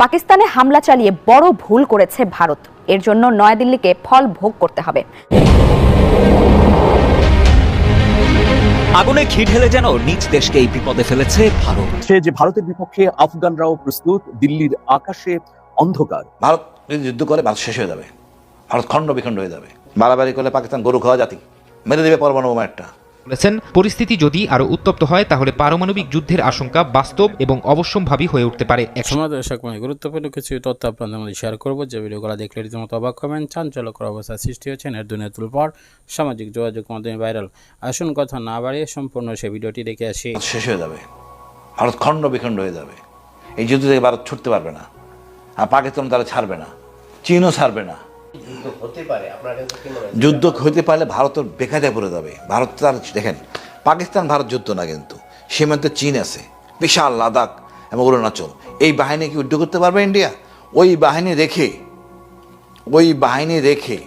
পাকিস্তানে হামলা চালিয়ে বড় ভুল করেছে ভারত। এর জন্য নয়াদিল্লিকে ফল ভোগ করতে হবে। আগুনে ঘি ঢেলে যেন নিজ দেশকে এই বিপদে ফেলেছে ভারত। সে যে ভারতের বিপক্ষে আফগানরাও প্রস্তুত, দিল্লির আকাশে অন্ধকার। ভারত যদি যুদ্ধ করে ভারত শেষ হয়ে যাবে, ভারত খণ্ড বিখণ্ড হয়ে যাবে। বাড়াবাড়ি করলে পাকিস্তান গরু খাওয়া জাতি, মেরে দেবে পরমাণু বোমা একটা। বলেছেন, পরিস্থিতি যদি আরো উত্তপ্ত হয় তাহলে পারমাণবিক যুদ্ধের আশঙ্কা বাস্তব এবং অবশ্যম্ভাবী হয়ে উঠতে পারে। সমাজ দর্শক গুরুত্বপূর্ণ কিছু তথ্য আপনাদের মধ্যে শেয়ার করবো, যে ভিডিওগুলো দেখলে রীতিমতো অবাক হবেন। চাঞ্চল্যকর অবস্থা সৃষ্টি হচ্ছে এর দুনিয়া তুল পর সামাজিক যোগাযোগ মাধ্যমে ভাইরাল। আসুন কথা না বাড়িয়ে সম্পূর্ণ সেই ভিডিওটি দেখে আসি। শেষ হয়ে যাবে, ভারত খণ্ড বিখণ্ড হয়ে যাবে। এই যুদ্ধ থেকে ভারত ছুটতে পারবে না, আর পাকিস্তান তারা ছাড়বে না, চীনও ছাড়বে না। যুদ্ধ হতে পারলে ভারতের বেকায়দায় পড়ে যাবে। ভারত তার দেখেন, পাকিস্তান ভারত যুদ্ধ না, কিন্তু সীমান্তে চীন আছে, বিশাল লাদাখ এবং অরুণাচল। এই বাহিনী কি যুদ্ধ করতে পারবে ইন্ডিয়া? ওই বাহিনী রেখে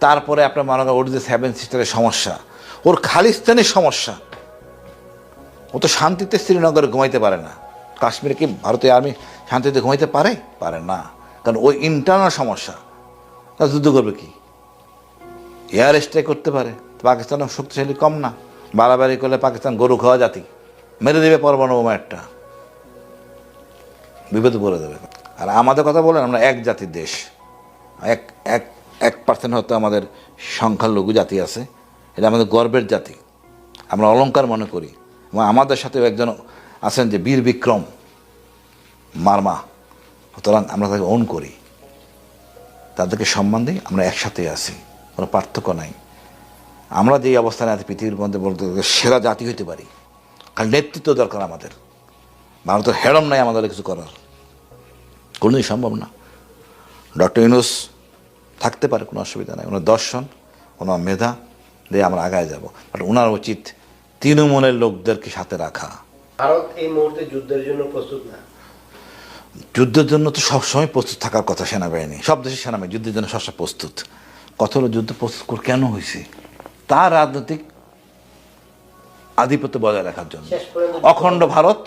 তারপরে আপনার মনে করেন ওর যে 7 সিস্টারের সমস্যা, ওর খালিস্তানের সমস্যা, ও তো শান্তিতে শ্রীনগরে ঘুমাইতে পারে না। কাশ্মীরে কি ভারতীয় আর্মি শান্তিতে ঘুমাইতে পারে না, কারণ ওই ইন্টারনাল সমস্যা। তারা যুদ্ধ করবে কি? এয়ার স্ট্রাইক করতে পারে। পাকিস্তানের শক্তিশালী কম না, বাড়াবাড়ি করলে পাকিস্তান গরু খাওয়া জাতি, মেরে দেবে পরমাণু বোমা একটা, বিপদে পড়ে দেবে। আর আমাদের কথা বলেন, আমরা এক জাতির দেশ, 1% হয়তো আমাদের সংখ্যালঘু জাতি আছে, এটা আমাদের গর্বের জাতি, আমরা অলংকার মনে করি। এবং আমাদের সাথেও একজন আছেন যে বীর বিক্রম মার্মা, সুতরাং আমরা তাকে ওন করি, তাদেরকে সম্মান দিই, আমরা একসাথে আছি, কোনো পার্থক্য নাই। আমরা যেই অবস্থানে আছি পৃথিবীর মধ্যে বলতে সেরা জাতি হইতে পারি, কারণ নেতৃত্ব দরকার আমাদের। ভারতের হেরম নাই আমাদের কিছু করার, কোনোদিন সম্ভব না। ডক্টর ইউনূস থাকতে পারে, কোনো অসুবিধা নাই, ওনার দর্শন, ওনার মেধা দিয়ে আমরা আগায় যাব। বাট ওনার উচিত তৃণমূলের লোকদেরকে সাথে রাখা। ভারত এই মুহূর্তে যুদ্ধের জন্য প্রস্তুত না। যুদ্ধের জন্য তো সবসময় প্রস্তুত থাকার কথা সেনাবাহিনী, সব দেশের সেনাবাহিনী যুদ্ধের জন্য সবসময় প্রস্তুত। কত হলো যুদ্ধ প্রস্তুত কেন হয়েছে? তার রাজনৈতিক আধিপত্য বজায় রাখার জন্য। অখণ্ড ভারত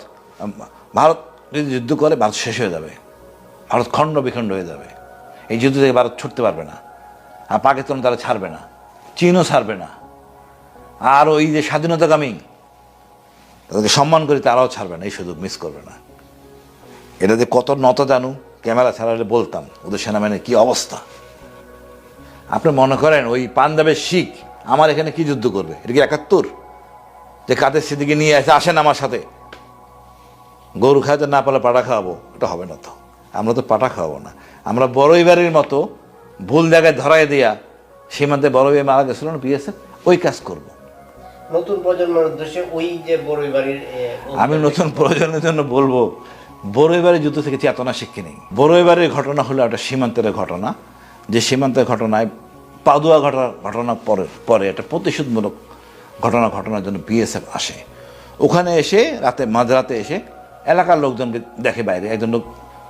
যদি যুদ্ধ করে ভারত শেষ হয়ে যাবে, ভারত খণ্ড বিখণ্ড হয়ে যাবে। এই যুদ্ধ থেকে ভারত ছুটতে পারবে না, আর পাকিস্তান তারা ছাড়বে না, চীনও ছাড়বে না। আর ওই যে স্বাধীনতাকামী তাদেরকে সম্মান করি, তারাও ছাড়বে না, এই সুযোগ মিস করবে না। এটা যে কত নত জানু, ক্যামেরা ছাড়ালে বলতাম ওদের সেনাবাহিনীর কি অবস্থা। আপনি মনে করেন ওই পাঞ্জাবের শিখ আমার এখানে কি যুদ্ধ করবে? এটা কি 71 যে কাদের সেদিকে নিয়ে আসেন আমার সাথে, গরু খাওয়াতে না পারলে পাটা খাওয়াবো? এটা হবে না তো, আমরা তো পাটা খাওয়াবো না। আমরা বড়ই বাড়ির মতো ভুল জায়গায় ধরাই দেয়া, সীমান্তে বড়ই মারা গেছিল না বিএসএফ, ওই কাজ করব। নতুন প্রজন্মের উদ্দেশ্যে ওই যে বড়ই বাড়ির, আমি নতুন প্রজন্মের জন্য বলবো, বড়ই বাড়ির যুদ্ধ থেকে চেতনা শিক্ষি নেই। বড়ই বাড়ির ঘটনা হলো একটা সীমান্তের ঘটনা, যে সীমান্তের ঘটনায় পাদুয়া ঘটনা পরে একটা প্রতিশোধমূলক ঘটনার জন্য বিএসএফ আসে। ওখানে এসে মাঝরাতে এসে এলাকার লোকজনকে দেখে, বাইরে একজন লোক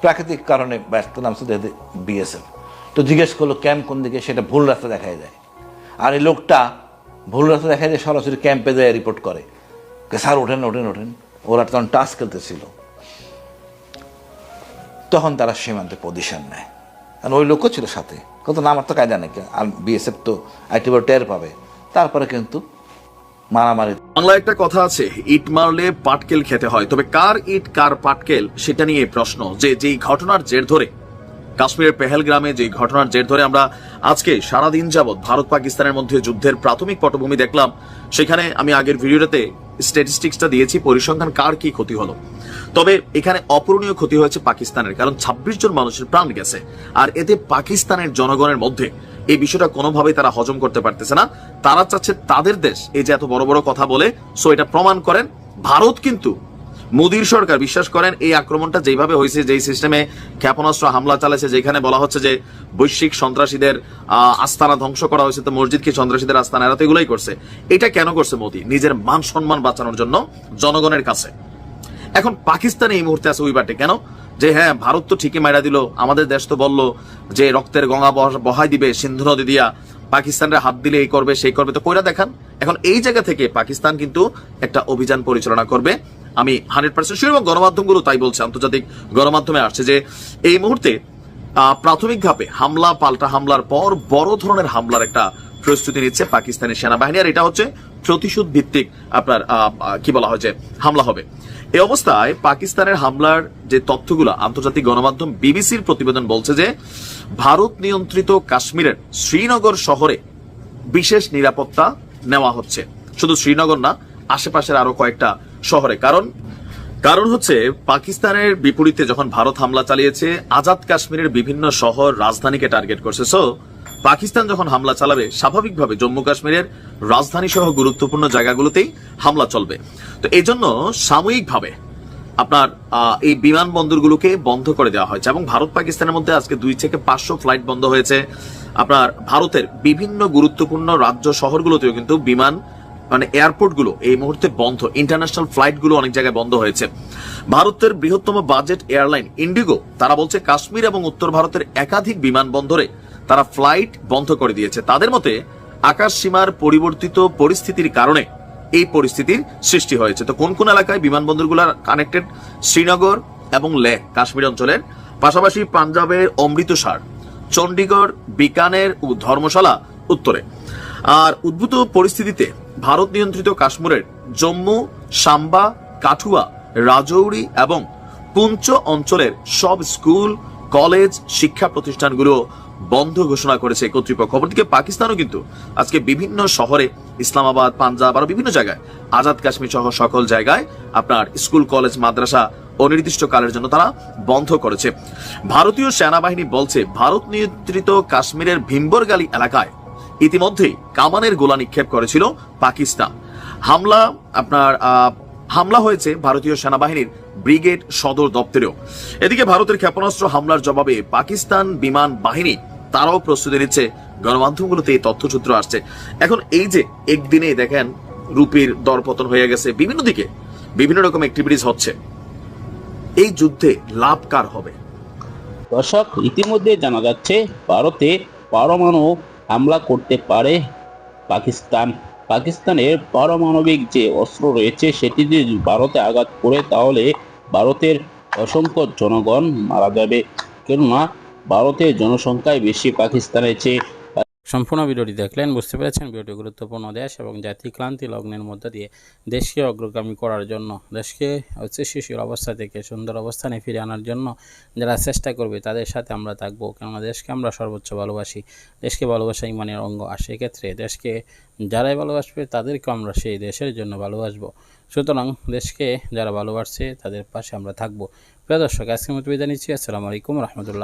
প্রাকৃতিক কারণে ব্যস্ত নামছে, দেখে বিএসএফ। তো জিজ্ঞেস করলো ক্যাম্প কোন দিকে, সেটা ভুল রাস্তা দেখাই যায়। আর এই লোকটা ভুল রাস্তা দেখাই যায়, সরাসরি ক্যাম্পে যায় রিপোর্ট করে, স্যার ওঠেন। ওরা তখন টাস খেলতেছিল, তখন তারা সীমান্তে পজিশন নেয়। কারণ ওই লোকও ছিল সাথে, কত নাম আর তো কায়দা নাকি, আর বিএসএফ তো আইটিবার টের পাবে। তারপরে কিন্তু মারামারি। বাংলা একটা কথা আছে, ইট মারলে পাটকেল খেতে হয়, তবে কার ইট কার পাটকেল সেটা নিয়ে প্রশ্ন। যেই ঘটনার জের ধরে, কাশ্মীরের পেহেলগ্রামে যে ঘটনার জের ধরে আমরা আজকে সারাদিন যাবৎ ভারত পাকিস্তানের মধ্যে যুদ্ধের প্রাথমিক পটভূমি দেখলাম। সেখানে আমি আগের ভিডিওটাতে স্ট্যাটিস্টিক্সটা দিয়েছি, পরিসংখ্যান কার কি ক্ষতি হলো। তবে এখানে অপূরণীয় ক্ষতি হয়েছে পাকিস্তানের, কারণ 26 জন মানুষের প্রাণ গেছে। আর এতে পাকিস্তানের জনগণের মধ্যে এই বিষয়টা কোনোভাবেই তারা হজম করতে পারতেছে না। তারা চাচ্ছে তাদের দেশ এই যে এত বড় বড় কথা বলে, সো এটা প্রমাণ করেন। ভারত কিন্তু মোদীর সরকার বিশ্বাস করেন এই আক্রমণটা যেভাবে হয়েছে, যেই সিস্টেমে ক্ষেপণাস্ত্র হামলা চালাচ্ছে, যেখানে বলা হচ্ছে যে বৈশ্বিক সন্ত্রাসীদের আস্তানা ধ্বংস করা হয়েছে, তো মসজিদ কি সন্ত্রাসীদের আস্তানা, এরা তো এগুলোই করছে। এটা কেন করছে মোদী? নিজের মান সম্মান বাঁচানোর জন্য জনগণের কাছে। এখন পাকিস্তান এই মুহূর্তে আছে ওই বাটে কেন, যে হ্যাঁ ভারত তো ঠিকই মাইরা দিল, আমাদের দেশ তো বললো যে রক্তের গঙ্গা বহাই দিবে সিন্ধু নদী দিয়া, পাকিস্তানের হাত দিলে এই করবে সেই করবে, তো কইরা দেখান। এখন এই জায়গা থেকে পাকিস্তান কিন্তু একটা অভিযান পরিচালনা করবে আমি 100% শিওর, এবং গণমাধ্যমগুলো তাই বলছে, আন্তর্জাতিক গণমাধ্যমে আসছে যে এই মুহূর্তে প্রাথমিক ধাপে হামলা পাল্টা হামলার পর বড় ধরনের হামলার একটা প্রস্তুতি নিচ্ছে পাকিস্তানি সেনাবাহিনী, আর এটা হচ্ছে প্রতিশোধ ভিত্তিক আপনার কি বলা হয় যে হামলা হবে। এই অবস্থায় পাকিস্তানের হামলার যে তথ্যগুলো আন্তর্জাতিক গণমাধ্যম বিবিসির প্রতিবেদন বলছে যে ভারত নিয়ন্ত্রিত কাশ্মীরের শ্রীনগর শহরে বিশেষ নিরাপত্তা নেওয়া হচ্ছে, শুধু শ্রীনগর না, আশেপাশের আরো কয়েকটা শহরে। কারণ হচ্ছে পাকিস্তানের বিপরীতে যখন ভারত হামলা চালিয়েছে আজাদ কাশ্মীরের বিভিন্ন শহর রাজধানীকে টার্গেট করছে, সো পাকিস্তান যখন হামলা চালাবে স্বাভাবিকভাবে জম্মু কাশ্মীরের রাজধানী সহ গুরুত্বপূর্ণ জায়গাগুলোতেই হামলা চলবে। তো এই জন্য সাময়িকভাবে আপনার এই বিমানবন্দরগুলোকে বন্ধ করে দেওয়া হয়েছে, এবং ভারত পাকিস্তানের মধ্যে আজকে 2 থেকে 500 ফ্লাইট বন্ধ হয়েছে। আপনার ভারতের বিভিন্ন গুরুত্বপূর্ণ রাজ্য শহরগুলোতেও কিন্তু বিমান মানে এয়ারপোর্ট গুলো এই মুহূর্তে বন্ধ, ইন্টারন্যাশনাল ফ্লাইট গুলো অনেক জায়গায় বন্ধ হয়েছে। ভারতের বৃহত্তম বাজেট এয়ারলাইন ইন্ডিগো তারা বলছে কাশ্মীর এবং উত্তর ভারতের একাধিক বিমানবন্দরে তারা ফ্লাইট বন্ধ করে দিয়েছে। তাদের মতে আকাশ সীমার পরিবর্তিত পরিস্থিতির কারণে এই পরিস্থিতির সৃষ্টি হয়েছে। তো কোন কোন এলাকায় বিমানবন্দরগুলো কানেক্টেড? শ্রীনগর এবং লেহ কাশ্মীর অঞ্চলের, পাশাপাশি পাঞ্জাবের অমৃতসর, চণ্ডীগড়, বিকানের ও ধর্মশালা উত্তরে। আর উদ্ভূত পরিস্থিতিতে ভারত নিয়ন্ত্রিত কাশ্মীরের জম্মু, সাম্বা, কাঠুয়া, রাজৌরি এবং পুঞ্চ অঞ্চলের সব স্কুল, কলেজ, শিক্ষা প্রতিষ্ঠানগুলো বন্ধ ঘোষণা করেছে কর্তৃপক্ষ। অপরদিকে পাকিস্তানও কিন্তু আজকে বিভিন্ন শহরে, ইসলামাবাদ, পাঞ্জাব আরো বিভিন্ন জায়গায়, আজাদ কাশ্মীর সহ সকল জায়গায় আপনার স্কুল, কলেজ, মাদ্রাসা অনির্দিষ্টকালের জন্য তারা বন্ধ করেছে। ভারতীয় সেনাবাহিনী বলছে ভারত নিয়ন্ত্রিত কাশ্মীরের ভীমবরগালি এলাকায় ইতিমধ্যেই কামানের গোলা নিক্ষেপ করেছিল পাকিস্তান। হামলা হয়েছে ভারতীয় সেনাবাহিনীর ব্রিগেড সদর দপ্তরেও। এদিকে ভারতের ক্ষেপণাস্ত্র হামলার জবাবে পাকিস্তান বিমান বাহিনী তারাও প্রস্তুতি নিচ্ছে। গণমাধ্যমগুলোতে এই তথ্যসূত্র আসছে। এখন এই যে একদিনে দেখেন রুপির দরপতন হয়ে গেছে, বিভিন্ন দিকে বিভিন্ন রকম অ্যাক্টিভিটিস হচ্ছে, এই যুদ্ধে লাভ কার হবে? দর্শক, ইতিমধ্যে জানা যাচ্ছে ভারতে পারমাণু হামলা করতে পারে পাকিস্তানের পারমাণবিক যে অস্ত্র রয়েছে সেটি যদি ভারতে আঘাত করে তাহলে ভারতের অসংখ্য জনগণ মারা যাবে, কেননা ভারতের জনসংখ্যায় বেশি পাকিস্তানের চেয়ে। সম্পূর্ণ ভিডিওটি দেখলেন, বুঝতে পেরেছেন ভিডিওটি গুরুত্বপূর্ণ। দেশ এবং জাতীয় ক্লান্তি লগ্নের মধ্য দিয়ে দেশকে অগ্রগামী করার জন্য, দেশকে শিশুর অবস্থা থেকে সুন্দর অবস্থানে ফিরে আনার জন্য যারা চেষ্টা করবে তাদের সাথে আমরা থাকবো, কেননা দেশকে আমরা সর্বোচ্চ ভালোবাসি। দেশকে ভালোবাসা ইমানের অঙ্গ, আর সেক্ষেত্রে দেশকে যারাই ভালোবাসবে তাদেরকে আমরা সেই দেশের জন্য ভালোবাসবো। সুতরাং দেশকে যারা ভালোবাসছে তাদের পাশে আমরা থাকবো। প্রিয় দর্শক, আজকের মতো বিদায় নিচ্ছি। আসসালামু আলাইকুম রহমতুল্লাহ।